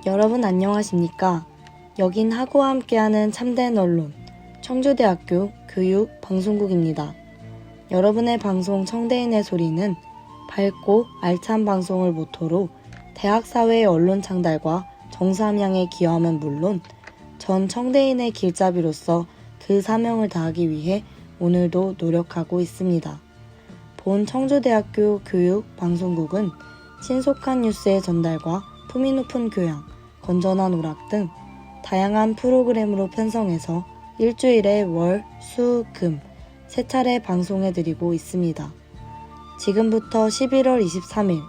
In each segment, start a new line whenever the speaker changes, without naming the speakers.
여러분 안녕하십니까? 여긴 하구와 함께하는 참된 언론, 청주대학교 교육방송국입니다. 여러분의 방송 청대인의 소리는 밝고 알찬 방송을 모토로 대학사회의 언론 창달과 정상향에 기여함은 물론 전 청대인의 길잡이로서 그 사명을 다하기 위해 오늘도 노력하고 있습니다. 본 청주대학교 교육방송국은 신속한 뉴스의 전달과 품위 높은 교양, 건전한 오락 등 다양한 프로그램으로 편성해서 일주일에 월, 수, 금 세 차례 방송해드리고 있습니다. 지금부터 11월 23일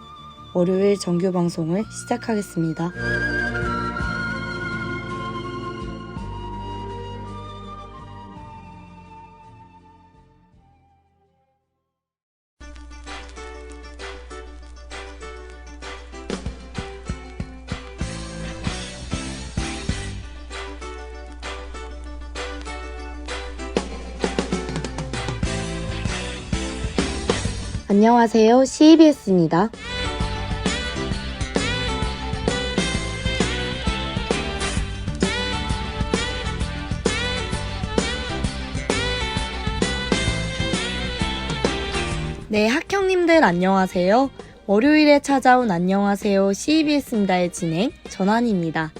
월요일 정규 방송을 시작하겠습니다. 안녕하세요. CEBS입니다. 네, 학형님들 안녕하세요. 월요일에 찾아온 안녕하세요. CEBS입니다의 진행 전환입니다.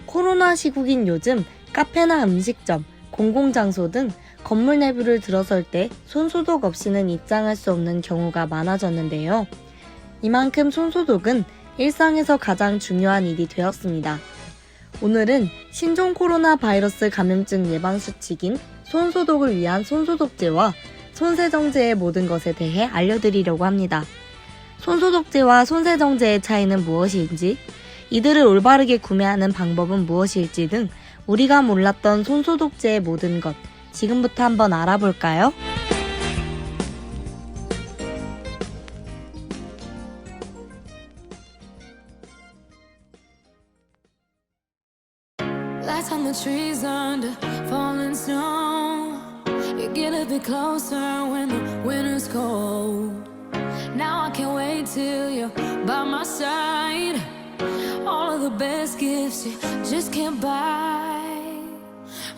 코로나 시국인 요즘 카페나 음식점, 공공장소 등 건물 내부를 들어설 때 손소독 없이는 입장할 수 없는 경우가 많아졌는데요. 이만큼 손소독은 일상에서 가장 중요한 일이 되었습니다. 오늘은 신종 코로나 바이러스 감염증 예방 수칙인 손소독을 위한 손소독제와 손세정제의 모든 것에 대해 알려드리려고 합니다. 손소독제와 손세정제의 차이는 무엇인지, 이들을 올바르게 구매하는 방법은 무엇일지 등 우리가 몰랐던 손소독제의 모든 것, 지금부터 한번 알아볼까요?
Lights on the trees under falling snow. You get a bit closer when the winter's cold. Now I can't wait till you're by my side. All of the best gifts you just can't buy.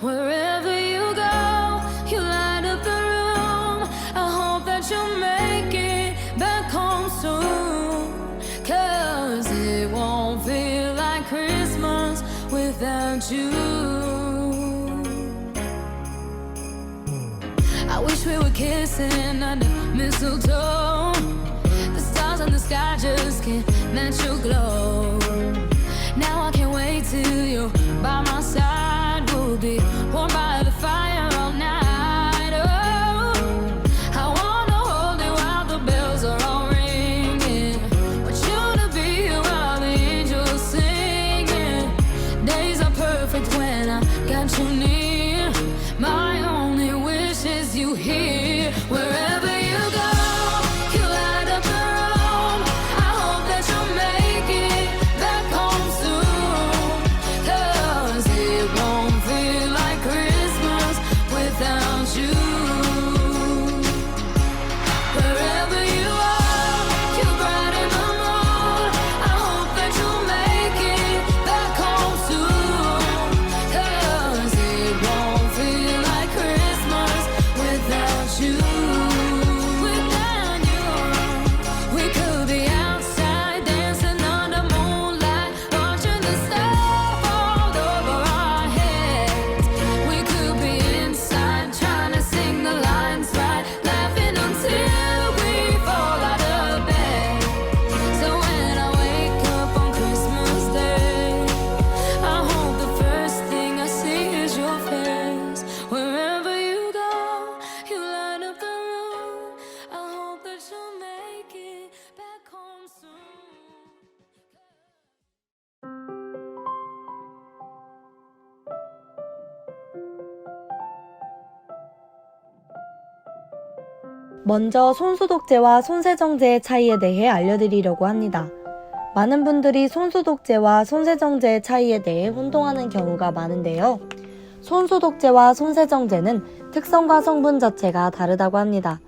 Wherever you go, you light up the room. I hope that you'll make it back home soon. 'Cause it won't feel like Christmas without you. I wish we were kissing under mistletoe. The stars in the sky just can't match your glow. Now I can't wait till you're by my side. We'll be warm by the fire all night. Oh, I wanna hold you while the bells are all ringing. Want you to be here while the angels singing. Days are perfect when I got you near. My only wish is you here. Wherever you go, you light up the room. I hope that you'll make it back home soon. 'Cause it won't feel like Christmas without you. Wherever you are, you brighten the mood. I hope that you'll make it back home soon. 'Cause it won't feel like Christmas without you. Without you, we could be outside dancing under moonlight, watching the snow fall over our heads. We could be inside trying to sing the lines right, laughing until we fall out of bed. So when I wake up on Christmas Day, I hope the first thing I see is your face. Wherever you go, you light up the room. I hope that you'll make it back home soon.
먼저 손소독제와 손세정제의 차이에 대해 알려드리려고 합니다. 많은 분들이 손소독제와 손세정제의 차이에 대해 혼동하는 경우가 많은데요. 손소독제와 손세정제는 특성과 성분 자체가 다르다고 합니다.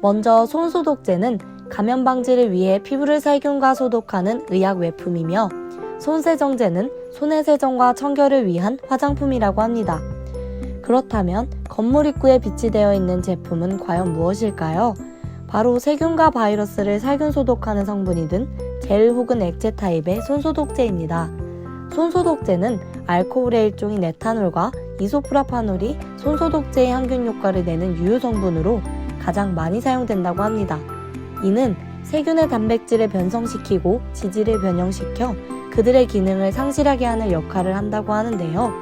먼저 손소독제는 감염 방지를 위해 피부를 살균과 소독하는 의약 외품이며 손세정제는 손의 세정과 청결을 위한 화장품이라고 합니다. 그렇다면 건물 입구에 비치되어 있는 제품은 과연 무엇일까요? 바로 세균과 바이러스를 살균 소독하는 성분이 든 젤 혹은 액체 타입의 손소독제입니다. 손소독제는 알코올의 일종인 에탄올과 이소프라파놀이 손소독제의 항균 효과를 내는 유효 성분으로 가장 많이 사용된다고 합니다. 이는 세균의 단백질을 변성시키고 지질을 변형시켜 그들의 기능을 상실하게 하는 역할을 한다고 하는데요.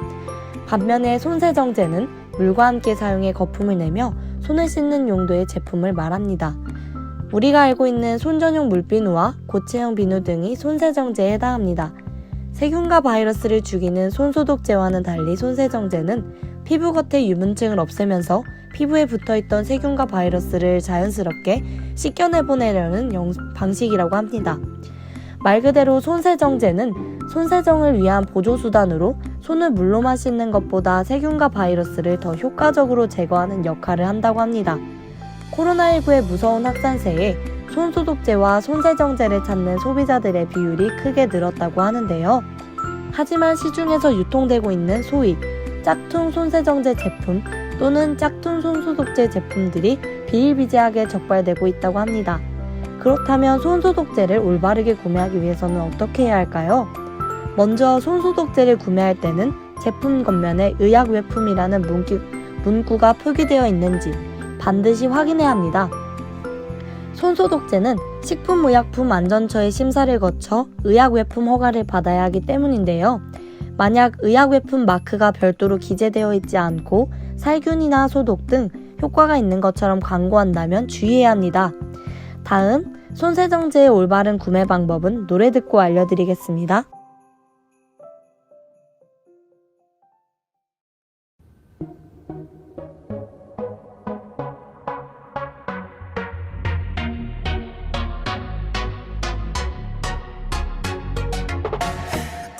반면에 손세정제는 물과 함께 사용해 거품을 내며 손을 씻는 용도의 제품을 말합니다. 우리가 알고 있는 손 전용 물비누와 고체형 비누 등이 손세정제에 해당합니다. 세균과 바이러스를 죽이는 손소독제와는 달리 손세정제는 피부 겉의 유분층을 없애면서 피부에 붙어있던 세균과 바이러스를 자연스럽게 씻겨내보내려는 방식이라고 합니다. 말 그대로 손세정제는 손세정을 위한 보조수단으로 손을 물로만 씻는 것보다 세균과 바이러스를 더 효과적으로 제거하는 역할을 한다고 합니다. 코로나19의 무서운 확산세에 손소독제와 손세정제를 찾는 소비자들의 비율이 크게 늘었다고 하는데요. 하지만 시중에서 유통되고 있는 소위 짝퉁 손세정제 제품 또는 짝퉁 손소독제 제품들이 비일비재하게 적발되고 있다고 합니다. 그렇다면 손소독제를 올바르게 구매하기 위해서는 어떻게 해야 할까요? 먼저 손소독제를 구매할 때는 제품 겉면에 의약외품이라는 문구가 표기되어 있는지 반드시 확인해야 합니다. 손소독제는 식품의약품안전처의 심사를 거쳐 의약외품 허가를 받아야 하기 때문인데요. 만약 의약외품 마크가 별도로 기재되어 있지 않고 살균이나 소독 등 효과가 있는 것처럼 광고한다면 주의해야 합니다. 다음, 손세정제의 올바른 구매 방법은 노래 듣고 알려드리겠습니다.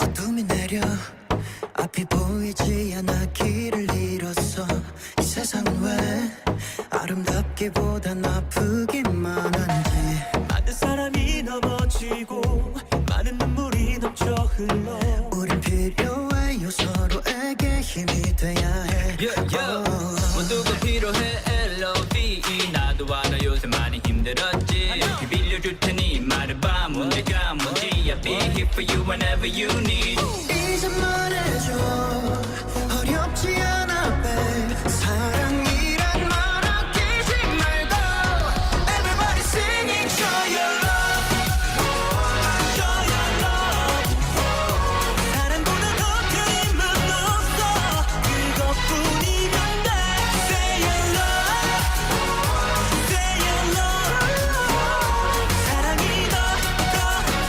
어둠이 내려 앞이 보이지 않아 길을 잃었어. 이 세상은 왜 아름답기보단 아프기만 한지.
많은 사람이 넘어지고 많은 눈물이 넘쳐 흘러.
우린 필요해요. 서로에게 힘이 돼야 해.
모두가 필요해. LOVE 나도 알아. 요새 많이 힘들었지. 빌려줄 테니 말해봐. 문제가 뭔지야. Be here for you whenever you need.
이제 말해줘. 어렵지 않아 babe. 사랑이란 말 아끼지 말고. Everybody singing show your love.
Show your love. 사랑보다 더 큰 힘은 없어. 그것뿐이면 돼. Say your love. Say your love. 사랑이 더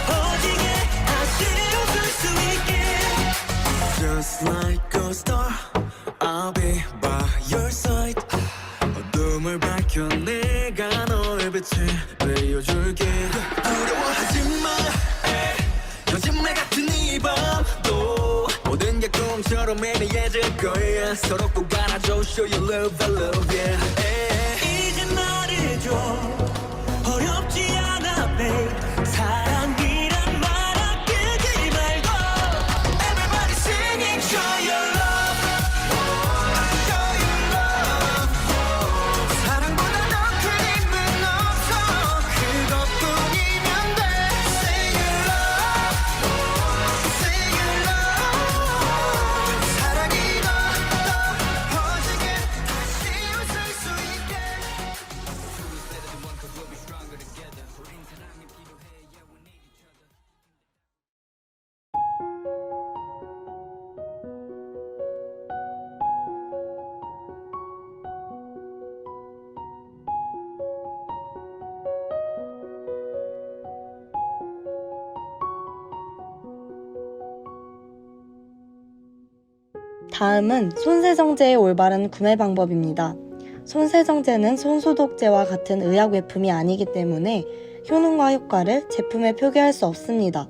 커지게 다시 웃을 수 있게.
Just like a star, I'll be by your side. 어둠을 밝혀 내가 너의 빛을 비춰줄게. 두려워하지 마. 거짓말 같은 이 밤도 모든 게 꿈처럼 애매해질 거야. 서로 꼭 안아줘. Show you love, I love you.
이제 말해줘. 어렵지 않아 babe. 사랑이란 말 아끼지 말고.
Everybody singing, show your love. Show your love. 사랑보다 더 큰 힘은 없어. 그것뿐이면 돼. Say your love. Say your love. 사랑이 더 커지게 다시 웃을 수 있게.
다음은 손세정제의 올바른 구매 방법입니다. 손세정제는 손소독제와 같은 의약외품이 아니기 때문에 효능과 효과를 제품에 표기할 수 없습니다.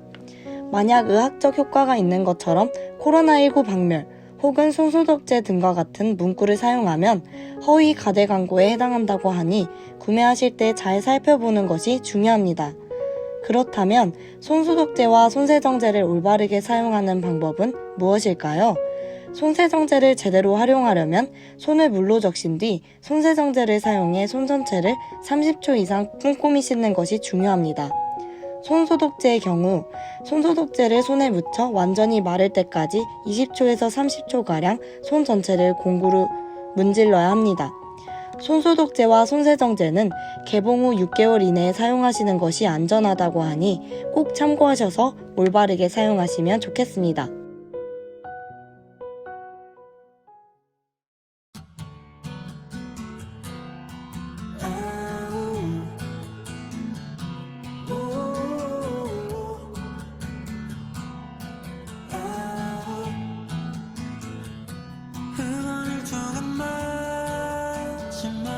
만약 의학적 효과가 있는 것처럼 코로나19 박멸 혹은 손소독제 등과 같은 문구를 사용하면 허위 가대 광고에 해당한다고 하니 구매하실 때 잘 살펴보는 것이 중요합니다. 그렇다면 손소독제와 손세정제를 올바르게 사용하는 방법은 무엇일까요? 손세정제를 제대로 활용하려면 손을 물로 적신 뒤 손세정제를 사용해 손 전체를 30초 이상 꼼꼼히 씻는 것이 중요합니다. 손소독제의 경우 손소독제를 손에 묻혀 완전히 마를 때까지 20초에서 30초가량 손 전체를 공구로 문질러야 합니다. 손소독제와 손세정제는 개봉 후 6개월 이내에 사용하시는 것이 안전하다고 하니 꼭 참고하셔서 올바르게 사용하시면 좋겠습니다.
응원을 조금 마지막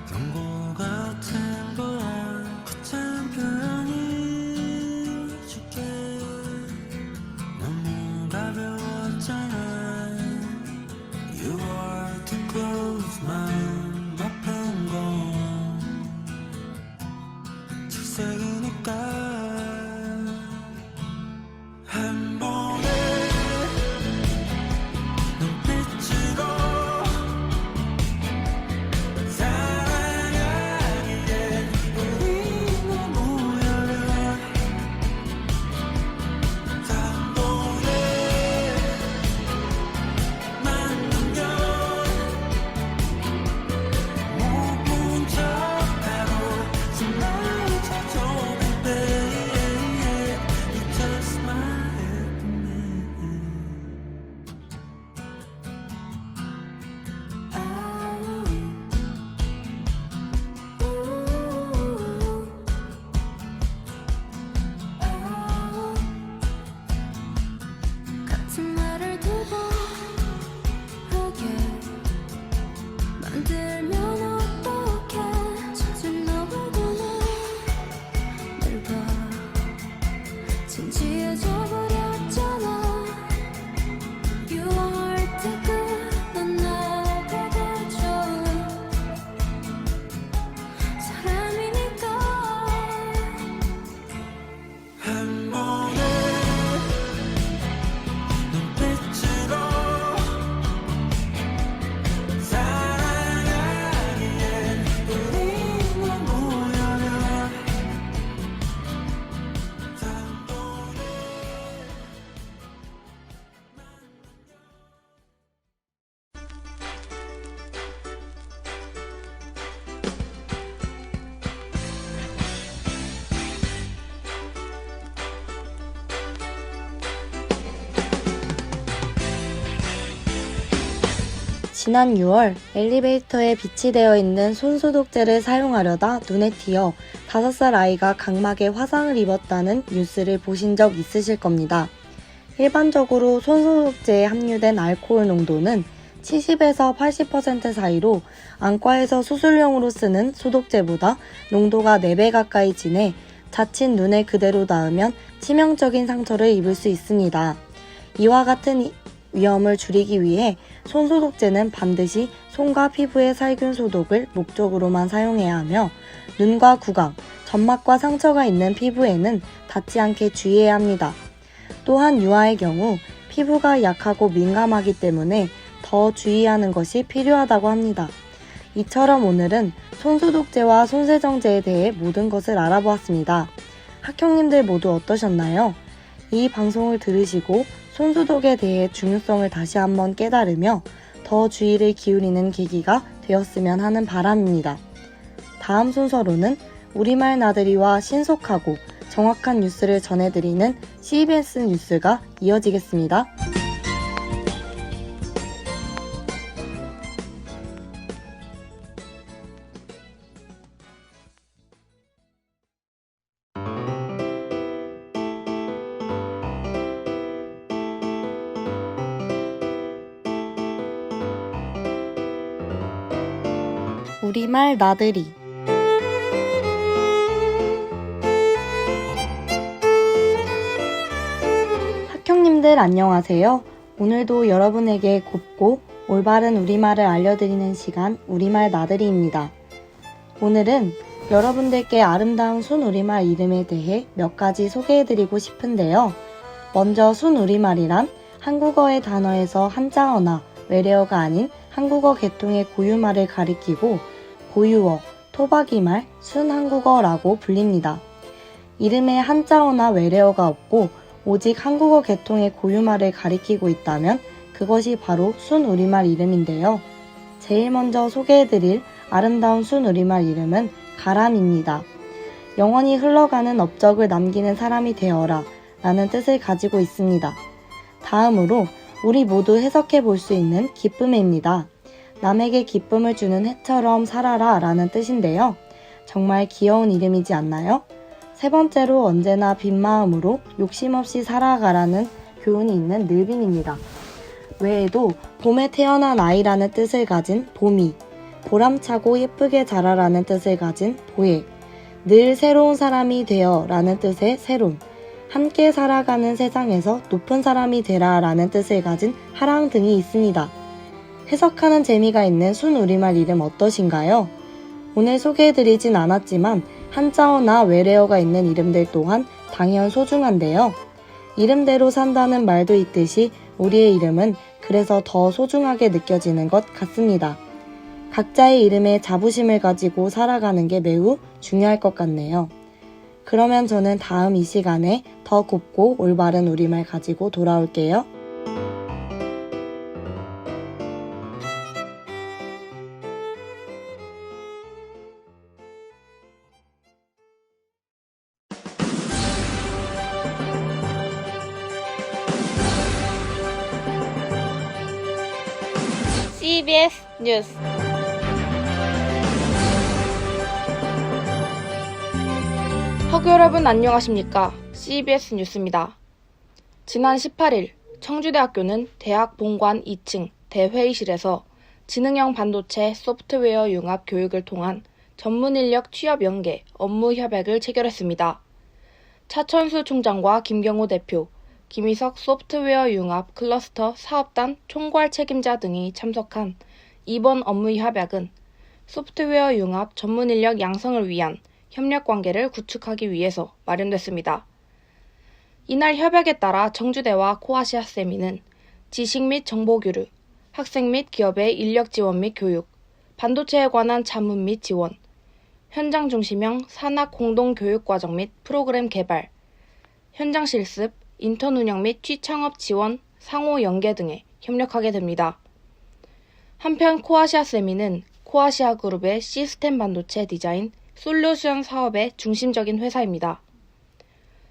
경고 같은 거야. 거창한 표현이 줄게. 너무 가벼웠잖아. You are too close, 마음 아픈 건 질색이니까. 한 번에 눈빛으로 사랑하기에 우리는 모여라. 단번에 만나면 못 본 척하고 숨을 찾아오는 baby. You touch my happiness.
같은 말을 두 번 하게 만들면 어떡해. 젖은 너와 눈을 늘 봐. 진지해져 버렸잖아. You are too good. 넌 나에게 좋은 사람이니까.
한 번에 눈빛으로 사랑하기에 우리는 모여라. 단번에
지난 6월 엘리베이터에 비치되어 있는 손소독제를 사용하려다 눈에 띄어 5살 아이가 각막에 화상을 입었다는 뉴스를 보신 적 있으실 겁니다. 일반적으로 손소독제에 함유된 알코올 농도는 70에서 80% 사이로 안과에서 수술용으로 쓰는 소독제보다 농도가 4배 가까이 진해 자칫 눈에 그대로 닿으면 치명적인 상처를 입을 수 있습니다. 이와 같은 위험을 줄이기 위해 손소독제는 반드시 손과 피부의 살균 소독을 목적으로만 사용해야 하며 눈과 구강, 점막과 상처가 있는 피부에는 닿지 않게 주의해야 합니다. 또한 유아의 경우 피부가 약하고 민감하기 때문에 더 주의하는 것이 필요하다고 합니다. 이처럼 오늘은 손소독제와 손세정제에 대해 모든 것을 알아보았습니다. 학형님들 모두 어떠셨나요? 이 방송을 들으시고 손소독에 대해 중요성을 다시 한번 깨달으며 더 주의를 기울이는 계기가 되었으면 하는 바람입니다. 다음 순서로는 우리말 나들이와 신속하고 정확한 뉴스를 전해드리는 CBS 뉴스가 이어지겠습니다. 우리말 나들이. 학형님들 안녕하세요. 오늘도 여러분에게 곱고 올바른 우리말을 알려드리는 시간 우리말 나들이입니다. 오늘은 여러분들께 아름다운 순우리말 이름에 대해 몇 가지 소개해드리고 싶은데요. 먼저 순우리말이란 한국어의 단어에서 한자어나 외래어가 아닌 한국어 계통의 고유말을 가리키고 고유어, 토박이말, 순한국어라고 불립니다. 이름에 한자어나 외래어가 없고 오직 한국어 계통의 고유말을 가리키고 있다면 그것이 바로 순우리말 이름인데요. 제일 먼저 소개해드릴 아름다운 순우리말 이름은 가람입니다. 영원히 흘러가는 업적을 남기는 사람이 되어라 라는 뜻을 가지고 있습니다. 다음으로 우리 모두 해석해 볼 수 있는 기쁨입니다. 남에게 기쁨을 주는 해처럼 살아라 라는 뜻인데요. 정말 귀여운 이름이지 않나요? 세 번째로 언제나 빈 마음으로 욕심 없이 살아가라는 교훈이 있는 늘빈입니다. 외에도 봄에 태어난 아이라는 뜻을 가진 봄이, 보람차고 예쁘게 자라라는 뜻을 가진 보혜, 늘 새로운 사람이 되어 라는 뜻의 새롬, 함께 살아가는 세상에서 높은 사람이 되라 라는 뜻을 가진 하랑 등이 있습니다. 해석하는 재미가 있는 순우리말 이름 어떠신가요? 오늘 소개해드리진 않았지만 한자어나 외래어가 있는 이름들 또한 당연 소중한데요. 이름대로 산다는 말도 있듯이 우리의 이름은 그래서 더 소중하게 느껴지는 것 같습니다. 각자의 이름에 자부심을 가지고 살아가는 게 매우 중요할 것 같네요. 그러면 저는 다음 이 시간에 더 곱고 올바른 우리말 가지고 돌아올게요.
CBS 뉴스. 학우 여러분 안녕하십니까? CBS 뉴스입니다. 지난 18일 청주대학교는 대학 본관 2층 대회의실에서 지능형 반도체 소프트웨어 융합 교육을 통한 전문 인력 취업 연계 업무 협약을 체결했습니다. 차천수 총장과 김경호 대표, 김희석 소프트웨어 융합 클러스터 사업단 총괄 책임자 등이 참석한 이번 업무 협약은 소프트웨어 융합 전문 인력 양성을 위한 협력 관계를 구축하기 위해서 마련됐습니다. 이날 협약에 따라 청주대와 코아시아 세미는 지식 및 정보 교류, 학생 및 기업의 인력 지원 및 교육, 반도체에 관한 자문 및 지원, 현장 중심형 산학 공동 교육 과정 및 프로그램 개발, 현장 실습, 인턴 운영 및 취창업 지원, 상호 연계 등에 협력하게 됩니다. 한편 코아시아 세미는 코아시아 그룹의 시스템 반도체 디자인, 솔루션 사업의 중심적인 회사입니다.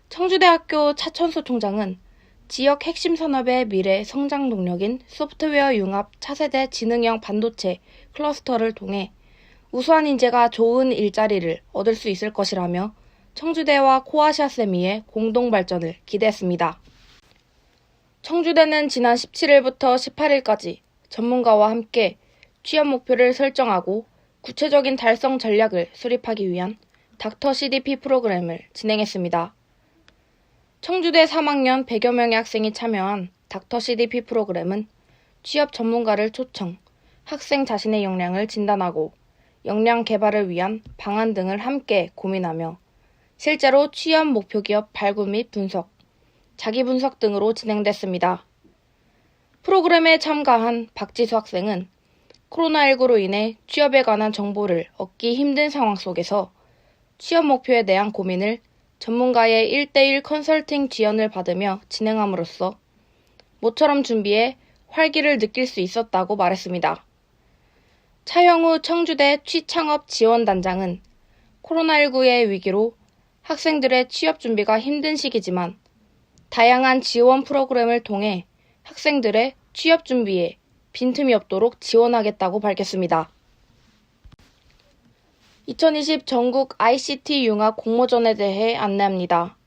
청주대학교 차천수 총장은 지역 핵심 산업의 미래 성장 동력인 소프트웨어 융합 차세대 지능형 반도체 클러스터를 통해 우수한 인재가 좋은 일자리를 얻을 수 있을 것이라며 청주대와 코아시아 세미의 공동 발전을 기대했습니다. 청주대는 지난 17일부터 18일까지 전문가와 함께 취업 목표를 설정하고 구체적인 달성 전략을 수립하기 위한 닥터 CDP 프로그램을 진행했습니다. 청주대 3학년 100여 명의 학생이 참여한 닥터 CDP 프로그램은 취업 전문가를 초청, 학생 자신의 역량을 진단하고 역량 개발을 위한 방안 등을 함께 고민하며 실제로 취업 목표 기업 발굴 및 분석, 자기 분석 등으로 진행됐습니다. 프로그램에 참가한 박지수 학생은 코로나19로 인해 취업에 관한 정보를 얻기 힘든 상황 속에서 취업 목표에 대한 고민을 전문가의 1대1 컨설팅 지원을 받으며 진행함으로써 모처럼 준비해 활기를 느낄 수 있었다고 말했습니다. 차형우 청주대 취창업 지원단장은 코로나19의 위기로 학생들의 취업 준비가 힘든 시기지만 다양한 지원 프로그램을 통해 학생들의 취업 준비에 빈틈이 없도록 지원하겠다고 밝혔습니다. 2020 전국 ICT 융합 공모전에 대해 안내합니다.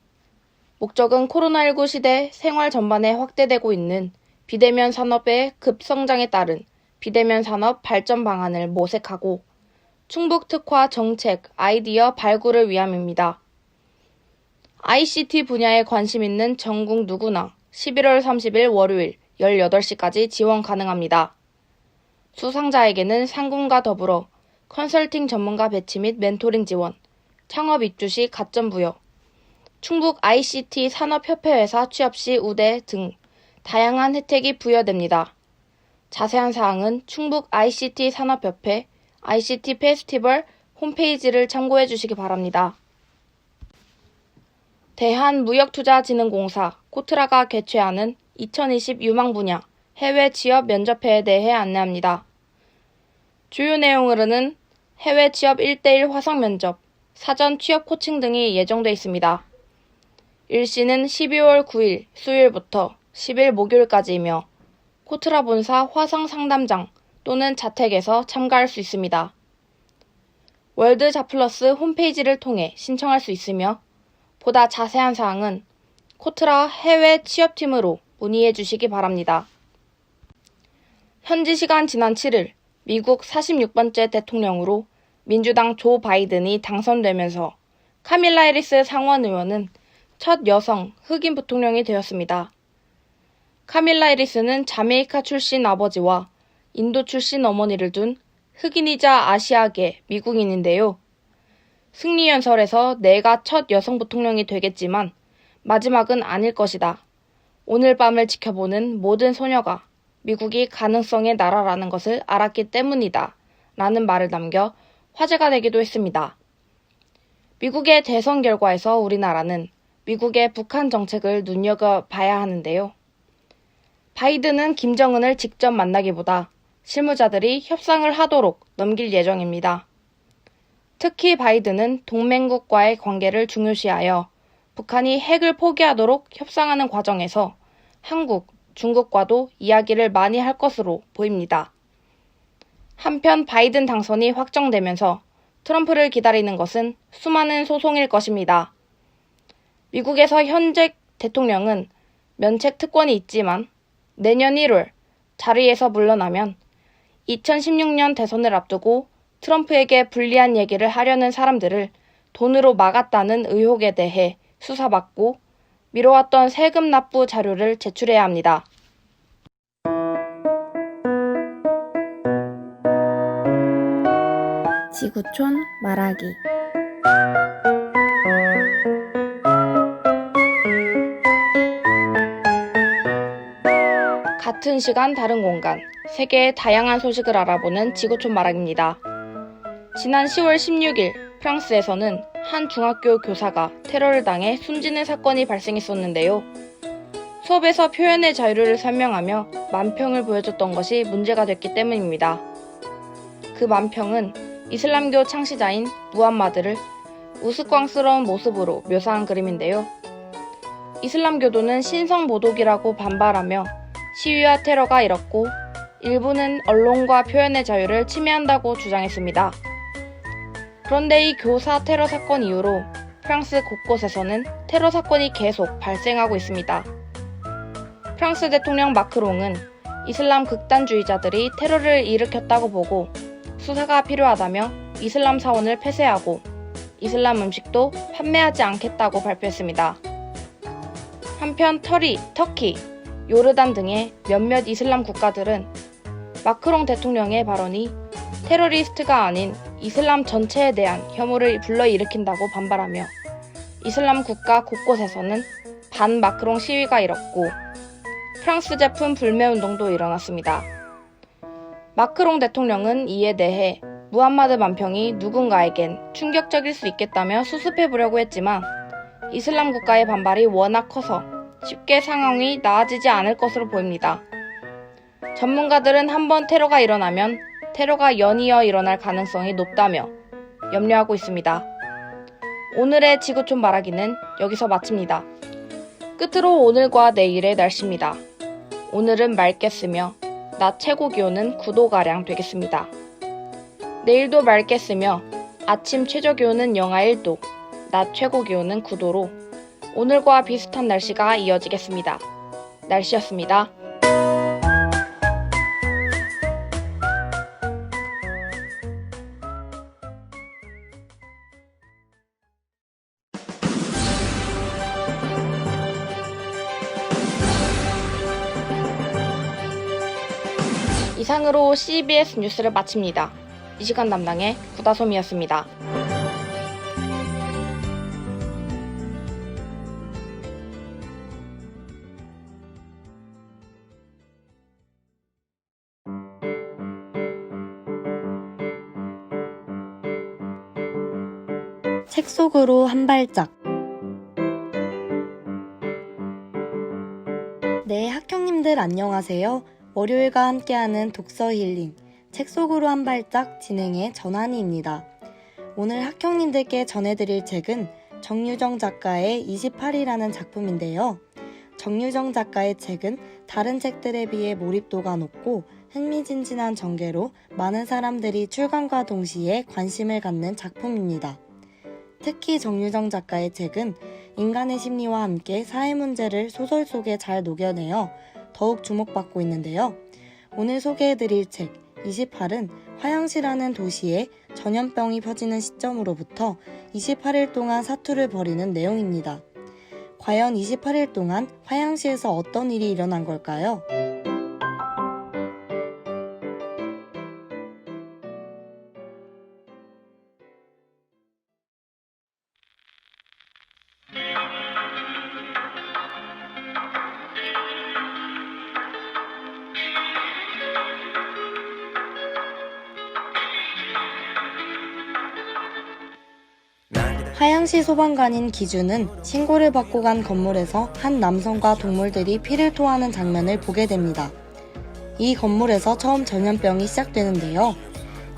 목적은 코로나19 시대 생활 전반에 확대되고 있는 비대면 산업의 급성장에 따른 비대면 산업 발전 방안을 모색하고 충북 특화 정책 아이디어 발굴을 위함입니다. ICT 분야에 관심 있는 전국 누구나 11월 30일 월요일 18시까지 지원 가능합니다. 수상자에게는 상금과 더불어 컨설팅 전문가 배치 및 멘토링 지원, 창업 입주 시 가점 부여, 충북 ICT 산업협회회사 취업 시 우대 등 다양한 혜택이 부여됩니다. 자세한 사항은 충북 ICT 산업협회 ICT 페스티벌 홈페이지를 참고해 주시기 바랍니다. 대한무역투자진흥공사 코트라가 개최하는 2020 유망 분야 해외 취업 면접회에 대해 안내합니다. 주요 내용으로는 해외 취업 1대1 화상 면접, 사전 취업 코칭 등이 예정돼 있습니다. 일시는 12월 9일 수요일부터 10일 목요일까지이며 코트라 본사 화상 상담장 또는 자택에서 참가할 수 있습니다. 월드 자플러스 홈페이지를 통해 신청할 수 있으며 보다 자세한 사항은 코트라 해외 취업팀으로 문의해 주시기 바랍니다. 현지 시간 지난 7일 미국 46번째 대통령으로 민주당 조 바이든이 당선되면서 카밀라 해리스 상원 의원은 첫 여성 흑인 부통령이 되었습니다. 카밀라 해리스는 자메이카 출신 아버지와 인도 출신 어머니를 둔 흑인이자 아시아계 미국인인데요. 승리연설에서 내가 첫 여성 부통령이 되겠지만 마지막은 아닐 것이다. 오늘 밤을 지켜보는 모든 소녀가 미국이 가능성의 나라라는 것을 알았기 때문이다. 라는 말을 남겨 화제가 되기도 했습니다. 미국의 대선 결과에서 우리나라는 미국의 북한 정책을 눈여겨봐야 하는데요. 바이든은 김정은을 직접 만나기보다 실무자들이 협상을 하도록 넘길 예정입니다. 특히 바이든은 동맹국과의 관계를 중요시하여 북한이 핵을 포기하도록 협상하는 과정에서 한국, 중국과도 이야기를 많이 할 것으로 보입니다. 한편 바이든 당선이 확정되면서 트럼프를 기다리는 것은 수많은 소송일 것입니다. 미국에서 현재 대통령은 면책 특권이 있지만 내년 1월 자리에서 물러나면 2016년 대선을 앞두고 트럼프에게 불리한 얘기를 하려는 사람들을 돈으로 막았다는 의혹에 대해 수사받고 미뤄왔던 세금 납부 자료를 제출해야 합니다.
지구촌 말하기.
같은 시간 다른 공간, 세계의 다양한 소식을 알아보는 지구촌 말하기입니다. 지난 10월 16일 프랑스에서는 한 중학교 교사가 테러를 당해 숨지는 사건이 발생했었는데요. 수업에서 표현의 자유를 설명하며 만평을 보여줬던 것이 문제가 됐기 때문입니다. 그 만평은 이슬람교 창시자인 무함마드를 우스꽝스러운 모습으로 묘사한 그림인데요. 이슬람교도는 신성모독이라고 반발하며 시위와 테러가 일었고 일부는 언론과 표현의 자유를 침해한다고 주장했습니다. 그런데 이 교사 테러 사건 이후로 프랑스 곳곳에서는 테러 사건이 계속 발생하고 있습니다. 프랑스 대통령 마크롱은 이슬람 극단주의자들이 테러를 일으켰다고 보고 수사가 필요하다며 이슬람 사원을 폐쇄하고 이슬람 음식도 판매하지 않겠다고 발표했습니다. 한편 터키, 요르단 등의 몇몇 이슬람 국가들은 마크롱 대통령의 발언이 테러리스트가 아닌 이슬람 전체에 대한 혐오를 불러일으킨다고 반발하며 이슬람 국가 곳곳에서는 반 마크롱 시위가 일었고 프랑스 제품 불매운동도 일어났습니다. 마크롱 대통령은 이에 대해 무함마드 만평이 누군가에겐 충격적일 수 있겠다며 수습해보려고 했지만 이슬람 국가의 반발이 워낙 커서 쉽게 상황이 나아지지 않을 것으로 보입니다. 전문가들은 한번 테러가 일어나면 테러가 연이어 일어날 가능성이 높다며 염려하고 있습니다. 오늘의 지구촌 말하기는 여기서 마칩니다. 끝으로 오늘과 내일의 날씨입니다. 오늘은 맑겠으며 낮 최고 기온은 9도가량 되겠습니다. 내일도 맑겠으며 아침 최저 기온은 영하 1도, 낮 최고 기온은 9도로 오늘과 비슷한 날씨가 이어지겠습니다. 날씨였습니다. 이상으로 CBS 뉴스를 마칩니다. 이 시간 담당의 구다솜이었습니다.
책 속으로 한 발짝. 네, 학형님들 안녕하세요. 월요일과 함께하는 독서 힐링, 책 속으로 한 발짝 진행의 전한이입니다. 오늘 학형님들께 전해드릴 책은 정유정 작가의 28이라는 작품인데요. 정유정 작가의 책은 다른 책들에 비해 몰입도가 높고 흥미진진한 전개로 많은 사람들이 출간과 동시에 관심을 갖는 작품입니다. 특히 정유정 작가의 책은 인간의 심리와 함께 사회 문제를 소설 속에 잘 녹여내어 더욱 주목받고 있는데요. 오늘 소개해드릴 책 28은 화양시라는 도시에 전염병이 퍼지는 시점으로부터 28일 동안 사투를 벌이는 내용입니다. 과연 28일 동안 화양시에서 어떤 일이 일어난 걸까요? 화양시 소방관인 기준은 신고를 받고 간 건물에서 한 남성과 동물들이 피를 토하는 장면을 보게 됩니다. 이 건물에서 처음 전염병이 시작되는데요.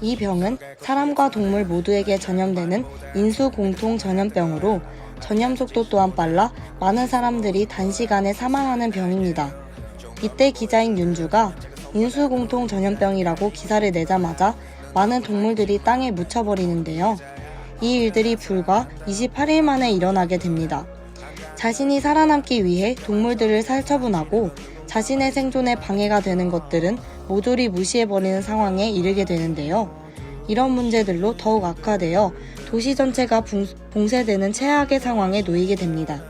이 병은 사람과 동물 모두에게 전염되는 인수공통 전염병으로 전염 속도 또한 빨라 많은 사람들이 단시간에 사망하는 병입니다. 이때 기자인 윤주가 인수공통 전염병이라고 기사를 내자마자 많은 동물들이 땅에 묻혀버리는데요. 이 일들이 불과 28일 만에 일어나게 됩니다. 자신이 살아남기 위해 동물들을 살처분하고 자신의 생존에 방해가 되는 것들은 모조리 무시해버리는 상황에 이르게 되는데요. 이런 문제들로 더욱 악화되어 도시 전체가 봉쇄되는 최악의 상황에 놓이게 됩니다.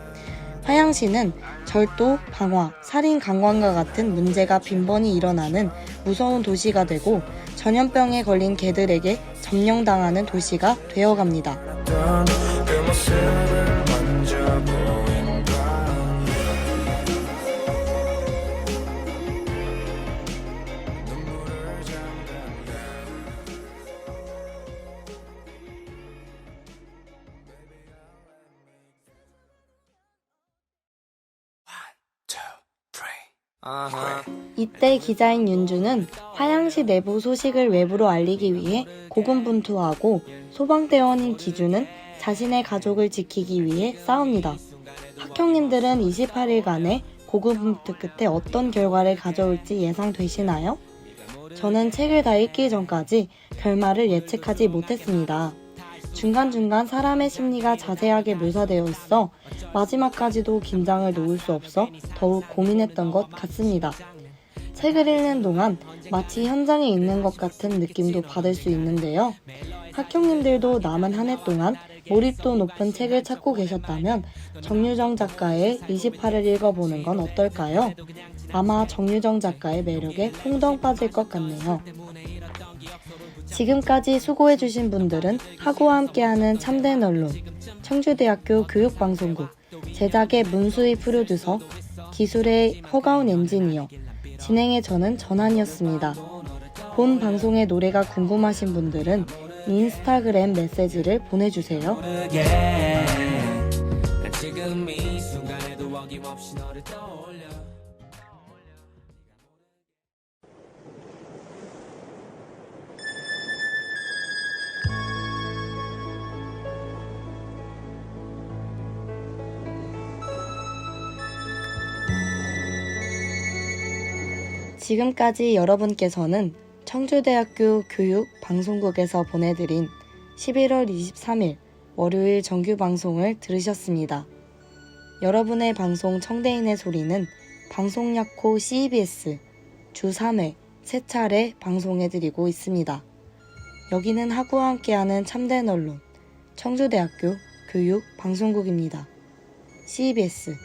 화양시는 절도, 방화, 살인, 강간과 같은 문제가 빈번히 일어나는 무서운 도시가 되고 전염병에 걸린 개들에게 점령당하는 도시가 되어갑니다.
그 모습을 먼저 보인다. 눈물을 잠간다.
이때 기자인 윤주는 화양시 내부 소식을 외부로 알리기 위해 고군분투하고 소방대원인 기준은 자신의 가족을 지키기 위해 싸웁니다. 학형님들은 28일간의 고군분투 끝에 어떤 결과를 가져올지 예상되시나요? 저는 책을 다 읽기 전까지 결말을 예측하지 못했습니다. 중간중간 사람의 심리가 자세하게 묘사되어 있어 마지막까지도 긴장을 놓을 수 없어 더욱 고민했던 것 같습니다. 책을 읽는 동안 마치 현장에 있는 것 같은 느낌도 받을 수 있는데요. 학형님들도 남은 한 해 동안 몰입도 높은 책을 찾고 계셨다면 정유정 작가의 28을 읽어보는 건 어떨까요? 아마 정유정 작가의 매력에 퐁덩 빠질 것 같네요. 지금까지 수고해주신 분들은 하고와 함께하는 참된 언론, 청주대학교 교육방송국, 제작의 문수희 프로듀서, 기술의 허가운 엔지니어, 진행의 저는 전한이었습니다. 본 방송의 노래가 궁금하신 분들은 인스타그램 메시지를 보내주세요.
지금 이 순간에도 어김없이 너를 떠올려.
지금까지 여러분께서는 청주대학교 교육방송국에서 보내드린 11월 23일 월요일 정규방송을 들으셨습니다. 여러분의 방송 청대인의 소리는 방송약호 CBS 주 3회 3차례 방송해드리고 있습니다. 여기는 하고와 함께하는 참된 언론 청주대학교 교육방송국입니다. CBS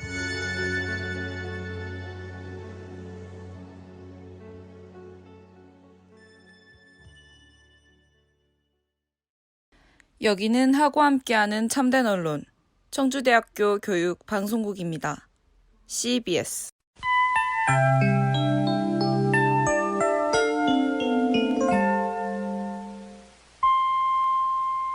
여기는 하고 함께하는 참된 언론, 청주대학교 교육방송국입니다. CBS